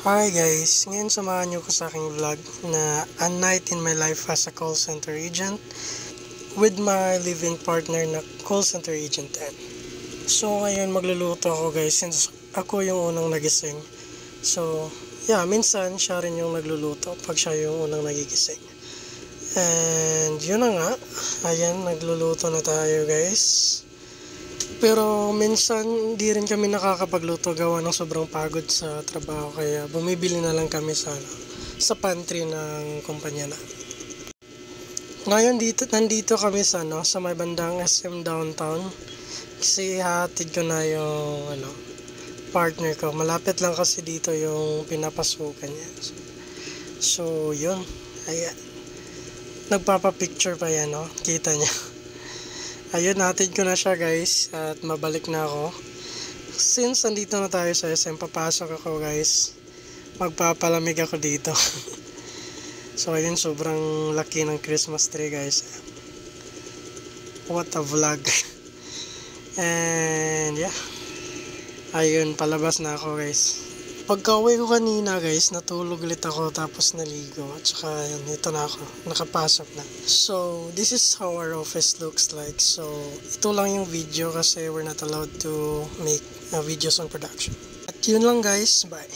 Hi guys! Ngayon samahan niyo ko sa aking vlog na A Night in My Life as a Call Center Agent with my live-in partner na call center agent din. So ngayon magluluto ako guys since ako yung unang nagising. So yeah, minsan siya rin yung nagluluto pag siya yung unang nagigising. And yun na nga, ayan nagluluto na tayo guys. Pero minsan hindi rin kami nakakapagluto gawa ng sobrang pagod sa trabaho kaya bumibili na lang kami sa pantry ng kumpanya na. Ngayon nandito kami sa may bandang SM downtown kasi hatid ko na yung partner ko. Malapit lang kasi dito yung pinapasukan niya. So yun, ayan. Nagpapa-picture pa yan, no? Kita niya. Ayun, hatid ko na siya guys at mabalik na ako. Since nandito na tayo sa SM, papasok ako guys. Magpapalamig ako dito. So ayun, sobrang laki ng Christmas tree guys. What a vlog. And yeah, ayun, palabas na ako guys. Pagka-uwi ko kanina guys, natulog ulit ako tapos naligo. At saka yun, ito na ako, nakapasok na. So, this is how our office looks like. So, ito lang yung video kasi we're not allowed to make videos on production. At yun lang guys, bye!